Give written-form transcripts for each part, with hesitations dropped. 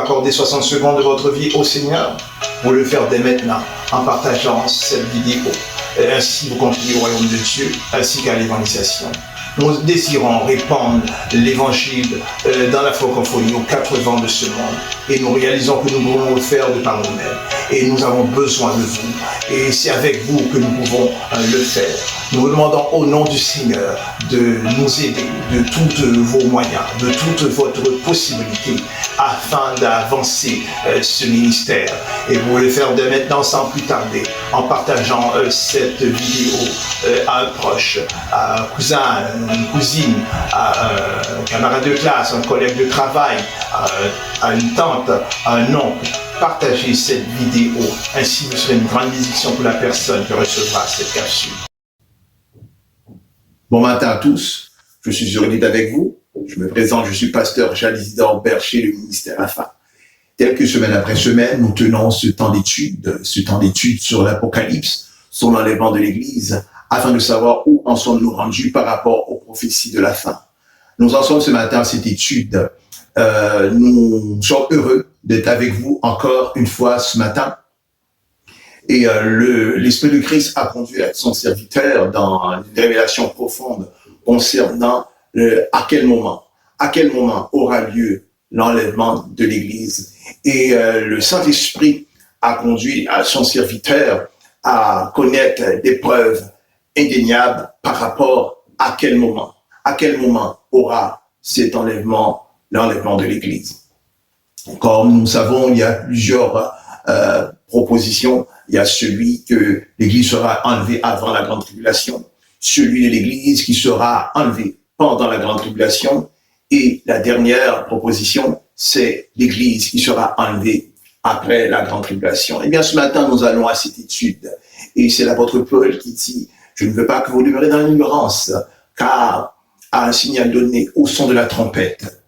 accorder 60 secondes de votre vie au Seigneur? Vous le faire dès maintenant en partageant cette vidéo. Et ainsi, vous contribuez au royaume de Dieu ainsi qu'à l'évangélisation. Nous désirons répandre l'évangile dans la francophonie aux 4 vents de ce monde. Et nous réalisons que nous pouvons le faire de par nous-mêmes. Et nous avons besoin de vous. Et c'est avec vous que nous pouvons le faire. Nous vous demandons au nom du Seigneur de nous aider de tous vos moyens, de toute votre possibilité afin d'avancer ce ministère. Et vous le faire dès maintenant sans plus tarder en partageant cette vidéo à un proche, à un cousin, une cousine, à un camarade de classe, un collègue de travail, à une tante, à un oncle. Partagez cette vidéo, ainsi vous serez une grande bénédiction pour la personne qui recevra cette capsule. Bon matin à tous, je suis heureux d'être avec vous. Je me présente, je suis pasteur Jean-Isidore Bercher, le ministère AFA. Tel que semaine après semaine, nous tenons ce temps d'étude sur l'Apocalypse, sur l'enlèvement de l'Église, afin de savoir où en sommes-nous rendus par rapport aux prophéties de la fin. Nous en sommes ce matin à cette étude. Nous sommes heureux d'être avec vous encore une fois ce matin. Et l'Esprit de Christ a conduit son serviteur dans une révélation profonde concernant à quel moment aura lieu l'enlèvement de l'Église. Et le Saint-Esprit a conduit son serviteur à connaître des preuves indéniables par rapport à quel moment aura cet l'enlèvement de l'Église. Comme nous savons, il y a plusieurs propositions. Il y a celui que l'Église sera enlevée avant la grande tribulation, celui de l'Église qui sera enlevé pendant la grande tribulation, et la dernière proposition, c'est l'Église qui sera enlevée après la grande tribulation. Eh bien, ce matin, nous allons à cette étude, et c'est l'apôtre Paul qui dit, je ne veux pas que vous demeurez dans l'ignorance, car à un signal donné au son de la trompette,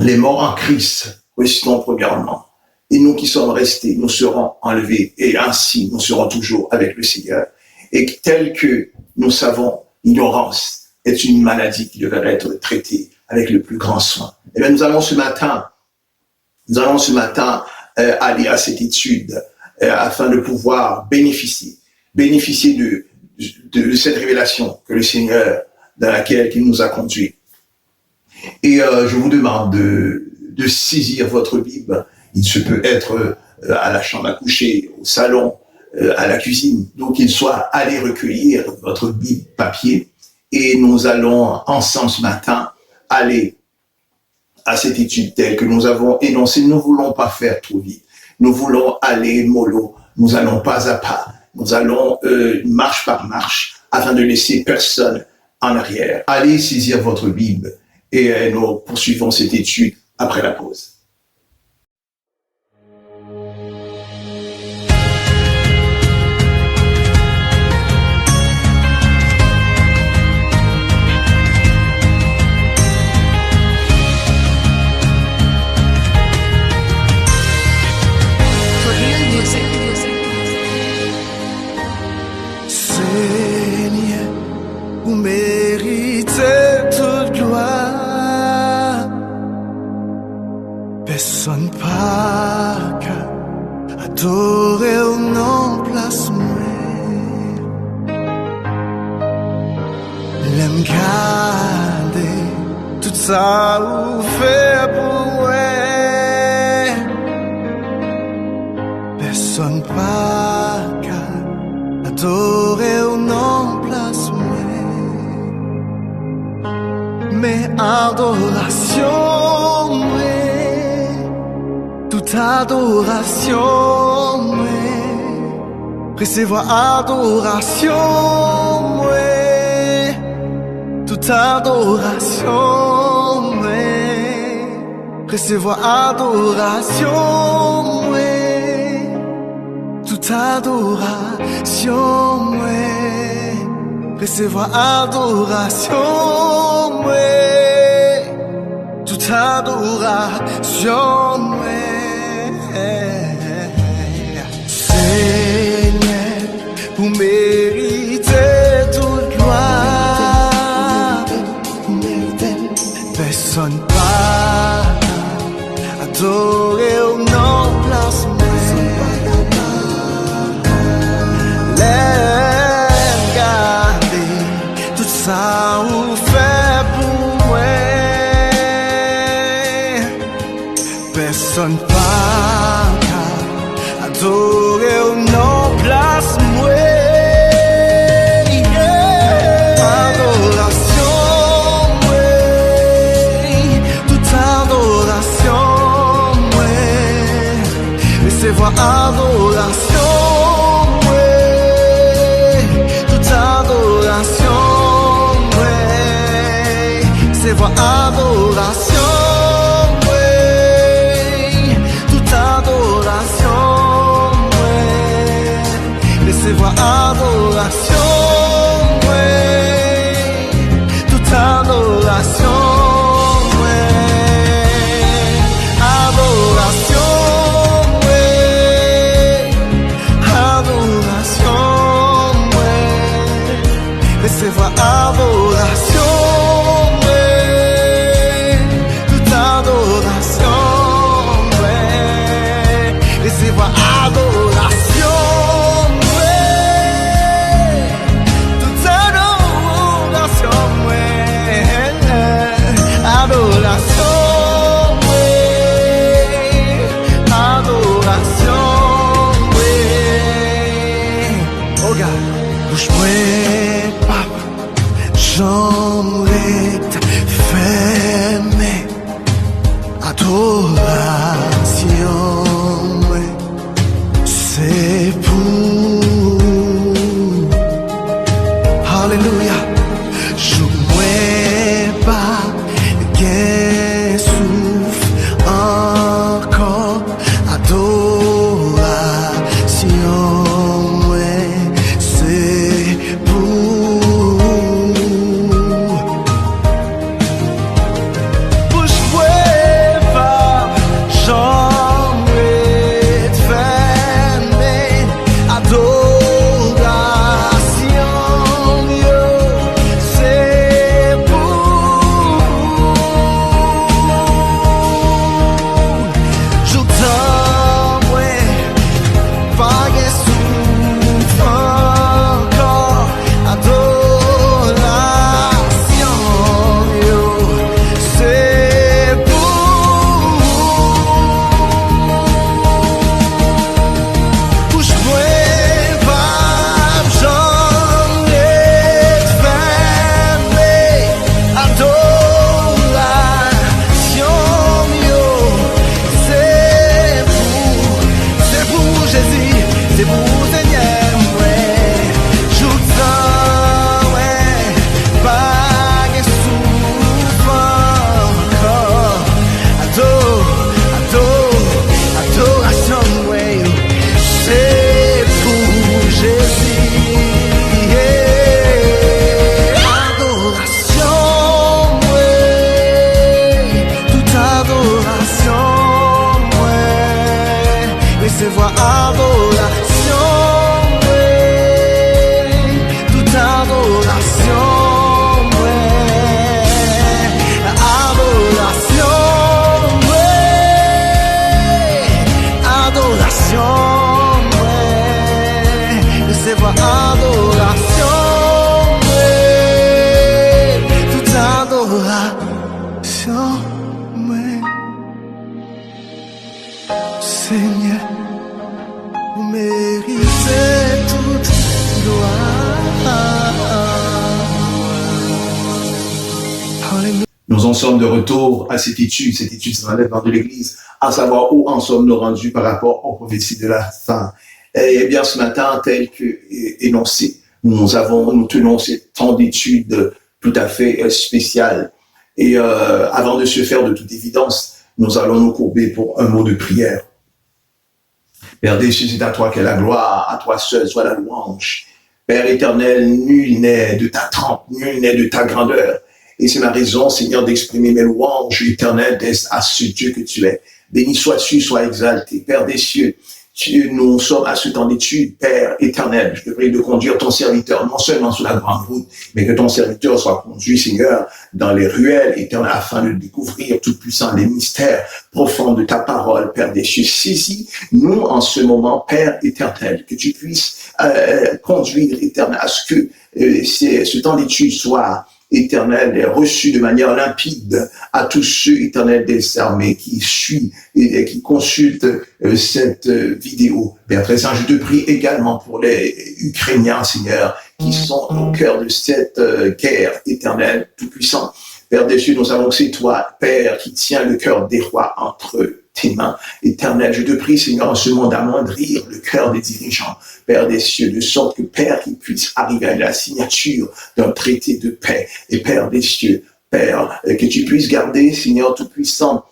les morts en Christ ressusciteront premièrement. Et nous qui sommes restés, nous serons enlevés, et ainsi nous serons toujours avec le Seigneur. Et tel que nous savons, l'ignorance est une maladie qui devrait être traitée avec le plus grand soin. Et bien nous allons ce matin aller à cette étude afin de pouvoir bénéficier de cette révélation que le Seigneur, dans laquelle il nous a conduits. Et je vous demande de saisir votre Bible. Il se peut être à la chambre à coucher, au salon, à la cuisine. Donc, il soit allez recueillir votre Bible papier et nous allons ensemble ce matin aller à cette étude telle que nous avons énoncée. Nous ne voulons pas faire trop vite. Nous voulons aller mollo. Nous allons pas à pas. Nous allons marche par marche afin de laisser personne en arrière. Allez saisir votre Bible et nous poursuivons cette étude après la pause. Personne pas qu'à adorer au nom place moi. L'aime garder tout ça ou fait pour moi. Personne pas qu'à adorer au nom place moi. Mais adoration toute adoration, recevoir adoration, toute adoration, recevoir adoration, toute adoration, recevoir adoration, toute adoration. Seigneur, vous méritez toute gloire. Personne pas adorer. adoration, ouais, toute adoration, ouais, c'est voix adoration, ouais, toute adoration, ouais, laissez voir adoration, ouais, toute adoration. C'est voix adoration, ouais, toute adoration, ouais, et c'est voix adoration, ouais, toute adoration, ouais, adoration, ouais, adoration, ouais, oh God, bouge-moi. J'aimerais fermer adoration, c'est pour Alléluia. Je ne pas qu'un souffle encore adoration, c'est pour c'est voix adoration, ouais, toute adoration, ouais, adoration, ouais, adoration, ouais, c'est voix adoration, ouais, toute adoration, ouais, Seigneur. Vous méritez toute gloire. Alléluia. Nous en sommes de retour à cette étude c'est l'enlèvement de l'Église, à savoir où en sommes-nous rendus par rapport aux prophéties de la fin. Et bien ce matin, tel que énoncé, nous tenons ces temps d'études tout à fait spéciales. Et avant de se faire de toute évidence, nous allons nous courber pour un mot de prière. Père des cieux, c'est à toi qu'est la gloire, à toi seul soit la louange. Père éternel, nul n'est de ta trempe, nul n'est de ta grandeur. Et c'est ma raison, Seigneur, d'exprimer mes louanges éternelles à ce Dieu que tu es. Béni sois-tu, sois exalté. Père des cieux, nous sommes à ce temps d'étude, Père éternel. Je te prie de conduire ton serviteur, non seulement sur la grande route, mais que ton serviteur soit conduit, Seigneur, dans les ruelles éternelles, afin de découvrir tout puissant les mystères profonds de ta parole, Père des cieux. Saisis-nous en ce moment, Père éternel, que tu puisses conduire, éternel, à ce que ce temps d'étude soit éternel, reçu de manière limpide à tous ceux, éternel, des armées qui suivent et qui consultent cette vidéo. Père très saint, je te prie également pour les Ukrainiens, Seigneur, qui sont au cœur de cette guerre éternelle, tout-puissant. Père des cieux, nous savons que c'est toi, Père, qui tiens le cœur des rois entre tes mains. Éternel, je te prie, Seigneur, en ce moment d'amoindrir le cœur des dirigeants, Père des cieux, de sorte que, Père, qu'ils puissent arriver à la signature d'un traité de paix. Et Père des cieux, Père, que tu puisses garder, Seigneur Tout-Puissant,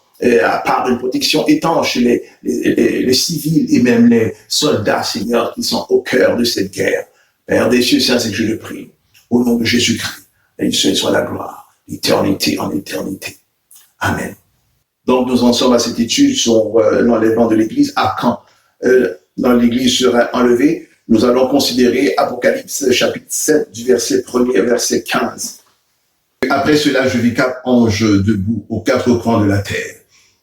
par une protection étanche les civils et même les soldats, Seigneur, qui sont au cœur de cette guerre. Père des cieux, c'est ainsi que je le prie. Au nom de Jésus-Christ, et il soit la gloire, l'éternité en éternité. Amen. Donc, nous en sommes à cette étude sur l'enlèvement de l'Église. À quand l'Église sera enlevée? Nous allons considérer Apocalypse chapitre 7 du verset 1er au verset 15. Après cela, je vis 4 anges debout aux 4 coins de la terre.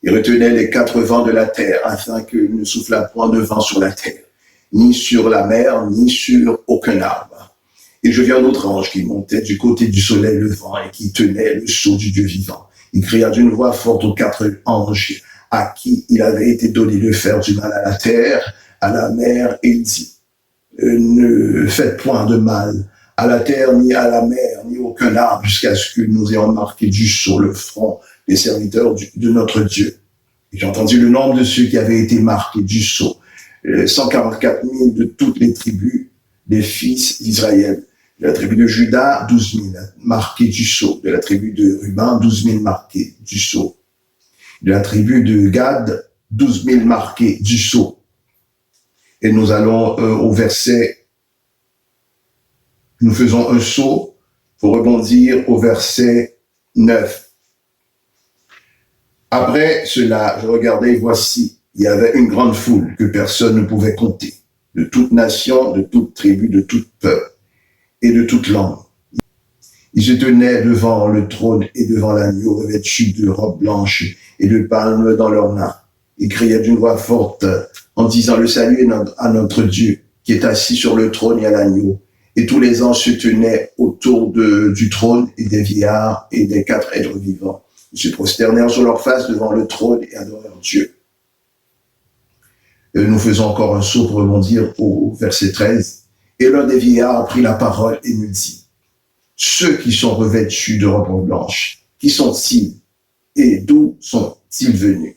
Ils retenaient les 4 vents de la terre afin que ne soufflât point de vent sur la terre, ni sur la mer, ni sur aucun arbre. Et je vis un autre ange qui montait du côté du soleil levant et qui tenait le sceau du Dieu vivant. Il cria d'une voix forte aux 4 anges à qui il avait été donné de faire du mal à la terre, à la mer, et il dit, ne faites point de mal à la terre, ni à la mer, ni aucun arbre, jusqu'à ce que nous ayons marqué du sceau le front des serviteurs de notre Dieu. Et j'ai entendu le nombre de ceux qui avaient été marqués du sceau, 144 000 de toutes les tribus des fils d'Israël. De la tribu de Juda, 12 000 marqués du sceau. De la tribu de Ruben, 12 000 marqués du sceau. De la tribu de Gad, 12 000 marqués du sceau. Et nous allons au verset, nous faisons un saut pour rebondir au verset 9. Après cela, je regardais, et voici, il y avait une grande foule que personne ne pouvait compter, de toute nation, de toute tribu, de tout peuple et de toute langue. Ils se tenaient devant le trône et devant l'agneau, revêtus de robes blanches et de palmes dans leurs mains. Ils criaient d'une voix forte en disant, le salut est à notre Dieu qui est assis sur le trône et à l'agneau. Et tous les anges se tenaient autour du trône et des vieillards et des 4 êtres vivants. Ils se prosternèrent sur leur face devant le trône et adorèrent Dieu. Nous faisons encore un saut pour rebondir au verset 13. Et l'un des vieillards prit la parole et me dit, ceux qui sont revêtus de robes blanches, qui sont-ils et d'où sont-ils venus?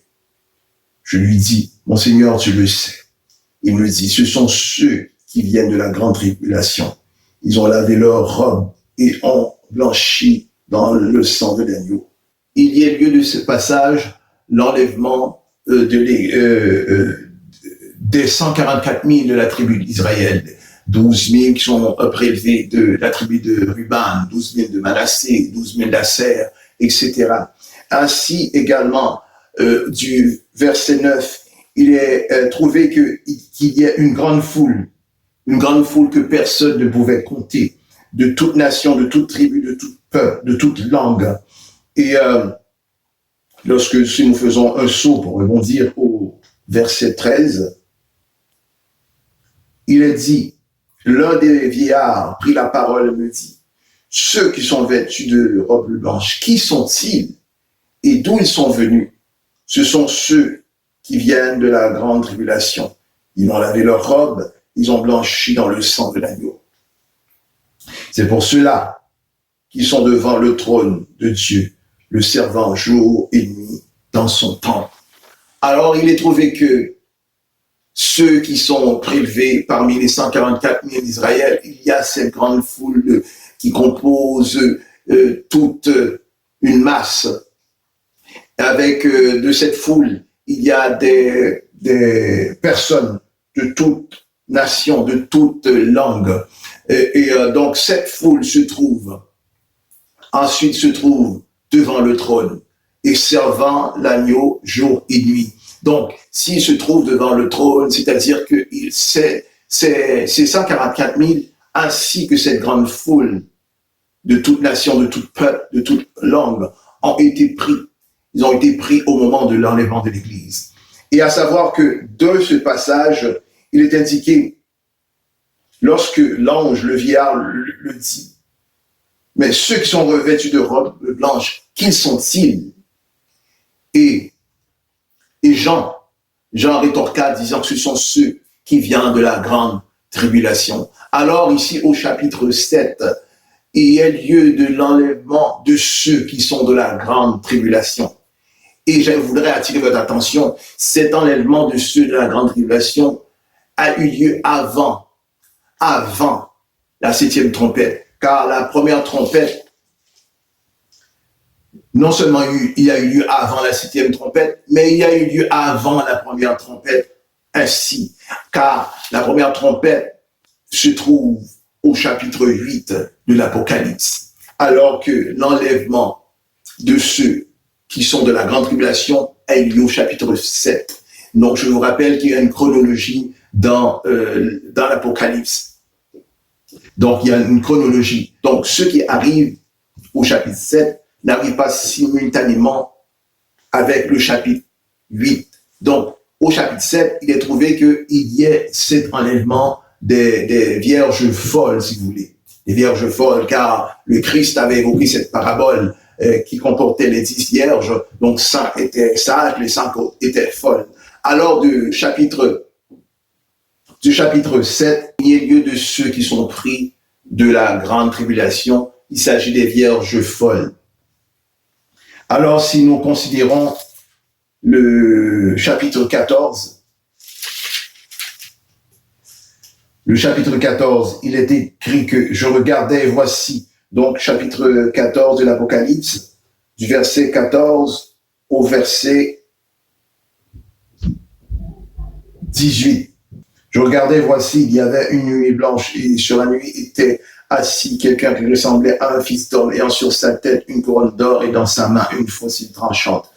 Je lui dis, mon Seigneur, tu le sais. Il me dit, ce sont ceux qui viennent de la grande tribulation. Ils ont lavé leurs robes et ont blanchi dans le sang de l'agneau. Il y a lieu de ce passage l'enlèvement des 144 000 de la tribu d'Israël, 12 000 qui sont prélevés de la tribu de Ruben, 12 000 de Manassé, 12 000 d'Asser, etc. Ainsi également, du verset 9, il est trouvé qu'il y a une grande foule que personne ne pouvait compter, de toute nation, de toute tribu, de tout peuple, de toute langue. Et si nous faisons un saut pour rebondir au verset 13, il est dit, l'un des vieillards prit la parole et me dit, ceux qui sont vêtus de robes blanches, qui sont-ils et d'où ils sont venus? Ce sont ceux qui viennent de la grande tribulation. Ils ont lavé leurs robes, ils ont blanchi dans le sang de l'agneau. C'est pour ceux-là qui sont devant le trône de Dieu, le servant jour et nuit dans son temple. Alors il est trouvé que ceux qui sont prélevés parmi les 144 000 d'Israël, il y a cette grande foule qui compose toute une masse. Avec de cette foule, il y a des personnes de toute nation, de toute langue. Donc cette foule se trouve devant le trône et servant l'agneau jour et nuit. Donc, s'il se trouve devant le trône, c'est-à-dire que ces 144 000, ainsi que cette grande foule de toute nation, de tout peuple, de toute langue, ont été pris. Ils ont été pris au moment de l'enlèvement de l'Église. Et à savoir que dans ce passage, il est indiqué, lorsque l'ange, le vieillard, le dit, mais ceux qui sont revêtus de robes blanches, qui sont-ils? Et Jean rétorqua disant que ce sont ceux qui viennent de la grande tribulation. Alors ici au chapitre 7, il y a lieu de l'enlèvement de ceux qui sont de la grande tribulation. Et je voudrais attirer votre attention, cet enlèvement de ceux de la grande tribulation a eu lieu avant la 7e trompette. Car la première trompette, non seulement il y a eu lieu avant la 7e trompette, mais il y a eu lieu avant la première trompette ainsi. Car la première trompette se trouve au chapitre 8 de l'Apocalypse. Alors que l'enlèvement de ceux qui sont de la grande tribulation a eu lieu au chapitre 7. Donc, je vous rappelle qu'il y a une chronologie dans l'Apocalypse. Donc, il y a une chronologie. Donc, ceux qui arrivent au chapitre 7 n'arrivent pas simultanément avec le chapitre 8. Donc, au chapitre 7, il est trouvé qu'il y ait cet enlèvement des vierges folles, si vous voulez. Des vierges folles, car le Christ avait évoqué cette parabole qui comportait les 10 vierges, donc 5 étaient sages, les 5 autres étaient folles. Alors du chapitre 7, il y a lieu de ceux qui sont pris de la grande tribulation. Il s'agit des vierges folles. Alors si nous considérons le chapitre 14, il est écrit que je regardais, voici, donc chapitre 14 de l'Apocalypse, du verset 14 au verset 18. Je regardais, voici, il y avait une nuée blanche et sur la nuée était assis quelqu'un qui ressemblait à un fils d'homme ayant sur sa tête une couronne d'or et dans sa main une faucille tranchante.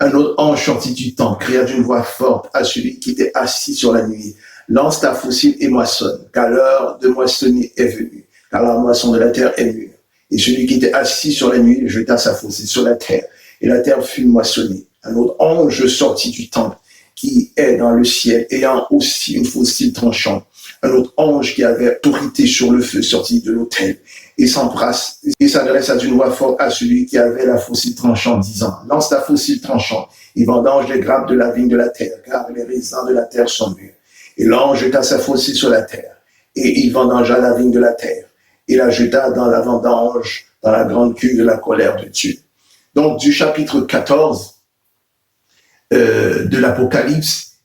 Un autre ange sortit du temple, cria d'une voix forte à celui qui était assis sur la nuée. Lance ta faucille et moissonne, car l'heure de moissonner est venue, car la moisson de la terre est mûre. Et celui qui était assis sur la nuée jeta sa faucille sur la terre, et la terre fut moissonnée. Un autre ange sortit du temple, qui est dans le ciel, ayant aussi une faucille tranchante. Un autre ange qui avait autorité sur le feu sortit de l'autel, et s'adressa d'une voix forte à celui qui avait la faucille tranchante, disant, lance ta faucille tranchante, et vendange les grappes de la vigne de la terre, car les raisins de la terre sont mûrs. Et l'ange jeta sa faucille sur la terre, et il vendangea la vigne de la terre, et la jeta dans la vendange, dans la grande cuve de la colère de Dieu. Donc, du chapitre 14 de l'Apocalypse,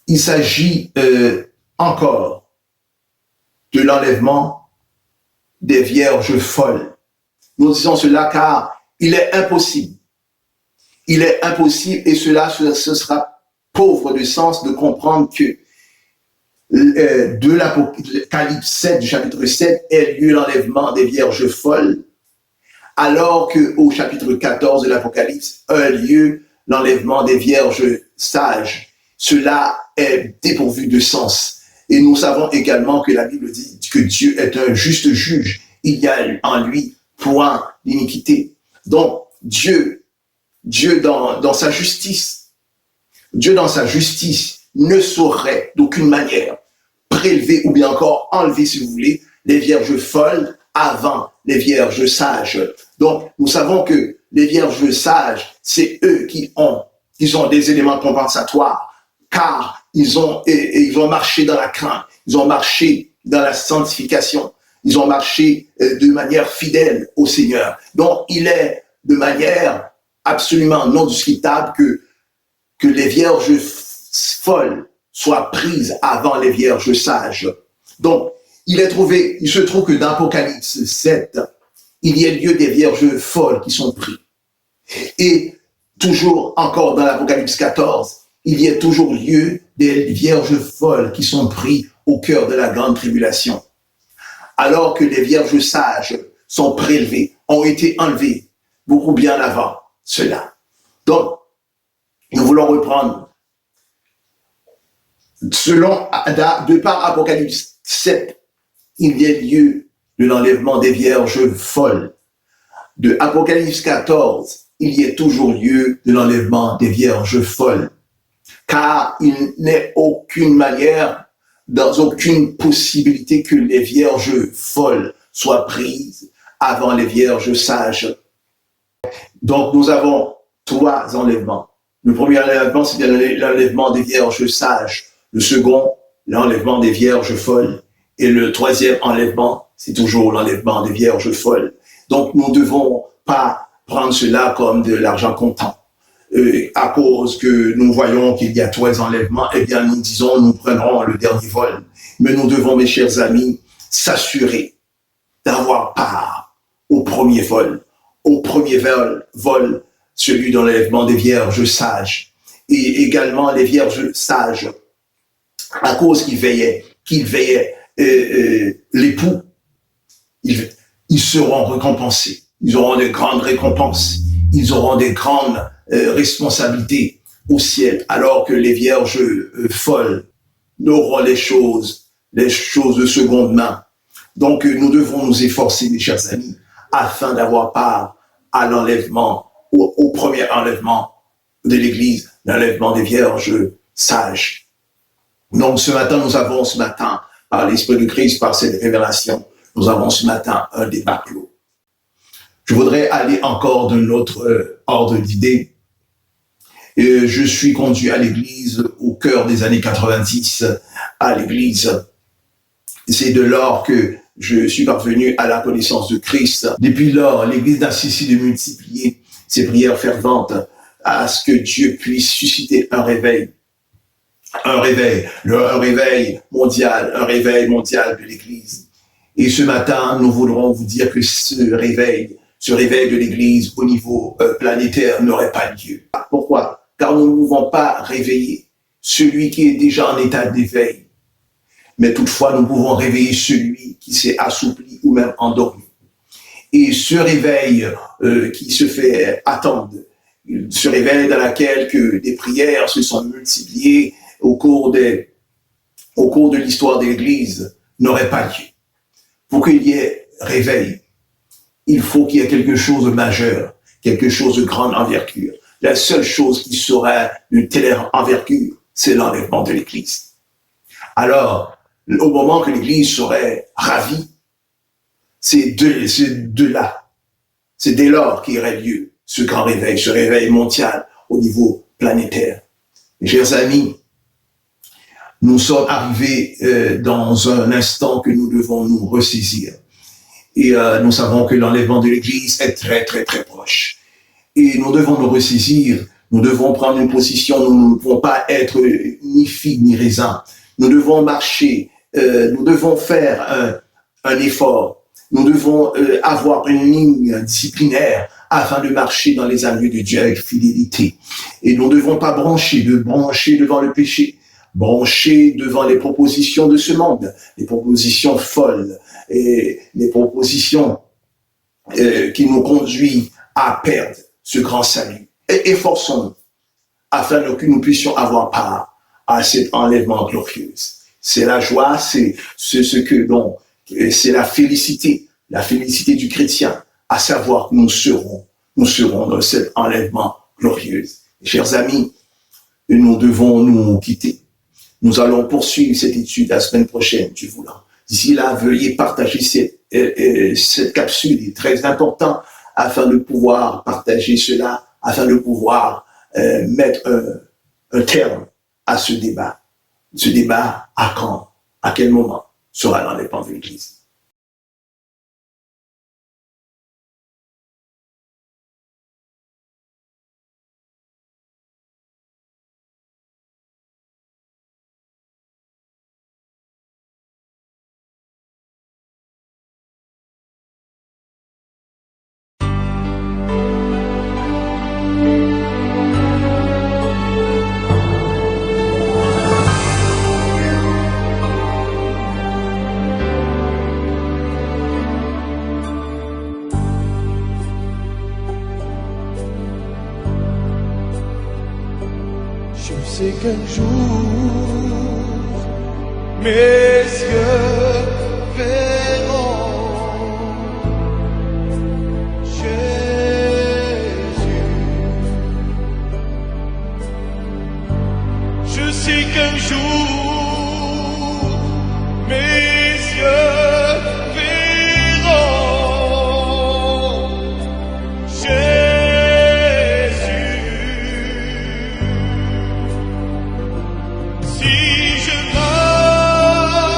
il s'agit encore de l'enlèvement des vierges folles. Nous disons cela car il est impossible, et cela ce sera pauvre de sens de comprendre que de l'Apocalypse 7, du chapitre 7, est lieu l'enlèvement des vierges folles, alors qu'au chapitre 14 de l'Apocalypse a lieu l'enlèvement des vierges sages. Cela est dépourvu de sens. Et nous savons également que la Bible dit que Dieu est un juste juge. Il y a en lui point d'iniquité. Donc, Dieu dans sa justice, ne saurait d'aucune manière prélever ou bien encore enlever, si vous voulez, les vierges folles avant les vierges sages. Donc, nous savons que les vierges sages, c'est eux qui ont des éléments compensatoires, car ils ont marché dans la crainte, ils ont marché dans la sanctification, ils ont marché de manière fidèle au Seigneur. Donc, il est de manière absolument non discutable que les vierges folles soient prises avant les vierges sages. Donc, il se trouve que dans Apocalypse 7, il y a lieu des vierges folles qui sont prises. Et toujours encore dans l'Apocalypse 14, il y a toujours lieu des vierges folles qui sont prises au cœur de la grande tribulation. Alors que les vierges sages sont prélevées, ont été enlevées beaucoup bien avant cela. Donc, nous voulons reprendre. De par Apocalypse 7, il y a lieu de l'enlèvement des vierges folles. De Apocalypse 14, il y a toujours lieu de l'enlèvement des vierges folles. Car il n'est aucune manière, dans aucune possibilité que les vierges folles soient prises avant les vierges sages. Donc nous avons 3 enlèvements. Le premier enlèvement, c'est l'enlèvement des vierges sages. Le second, l'enlèvement des vierges folles. Et le troisième enlèvement, c'est toujours l'enlèvement des vierges folles. Donc nous ne devons pas prendre cela comme de l'argent comptant. à cause que nous voyons qu'il y a 3 enlèvements, eh bien, nous disons, nous prenons le dernier vol. Mais nous devons, mes chers amis, s'assurer d'avoir part au premier vol, celui de l'enlèvement des vierges sages, et également les vierges sages, à cause qu'ils veillaient l'époux, ils seront récompensés, ils auront de grandes récompenses, ils auront des grandes responsabilités au ciel, alors que les vierges folles n'auront les choses de seconde main. Donc, nous devons nous efforcer, mes chers amis, afin d'avoir part à l'enlèvement, au premier enlèvement de l'Église, l'enlèvement des vierges sages. Donc, ce matin, par l'Esprit de Christ, par cette révélation, nous avons ce matin un débat clos. Je voudrais aller encore d'un autre ordre d'idées. Je suis conduit à l'Église au cœur des années 90, à l'Église. C'est de lors que je suis parvenu à la connaissance de Christ. Depuis lors, l'Église n'a cessé de multiplier ses prières ferventes à ce que Dieu puisse susciter un réveil mondial de l'Église. Et ce matin, nous voudrons vous dire que ce réveil de l'Église au niveau planétaire n'aurait pas lieu. Pourquoi? Car nous ne pouvons pas réveiller celui qui est déjà en état d'éveil. Mais toutefois, nous pouvons réveiller celui qui s'est assoupli ou même endormi. Et ce réveil qui se fait attendre, ce réveil dans lequel que des prières se sont multipliées au cours de l'histoire de l'Église, n'aurait pas lieu. Pour qu'il y ait réveil, il faut qu'il y ait quelque chose de majeur, quelque chose de grande envergure. La seule chose qui sera d'une telle envergure, c'est l'enlèvement de l'Église. Alors, au moment que l'Église serait ravie, c'est dès lors qu'il y aurait lieu ce grand réveil, ce réveil mondial au niveau planétaire. Mes chers amis, nous sommes arrivés dans un instant que nous devons nous ressaisir. Et nous savons que l'enlèvement de l'Église est très, très, très proche. Et nous devons nous ressaisir, nous devons prendre une position, nous ne pouvons pas être ni figue ni raisin. Nous devons marcher, nous devons faire un effort, nous devons avoir une ligne disciplinaire afin de marcher dans les avenues de Dieu avec fidélité. Et nous ne devons pas brancher devant le péché, brancher devant les propositions de ce monde, les propositions folles, et les propositions qui nous conduisent à perdre ce grand salut. Et efforçons-nous afin que nous puissions avoir part à cet enlèvement glorieux. C'est la joie, c'est la félicité du chrétien, à savoir que nous serons dans cet enlèvement glorieux. Chers amis, nous devons nous quitter. Nous allons poursuivre cette étude la semaine prochaine, Dieu voulant. D'ici là, veuillez partager cette capsule, il est très important afin de pouvoir partager cela, afin de pouvoir mettre un terme à ce débat. Ce débat, à quand, à quel moment sera l'enlèvement de l'Église? Je sais qu'un jour mes yeux verront Jésus. Je sais qu'un jour mes yeux verront Jésus. Si je marche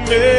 mes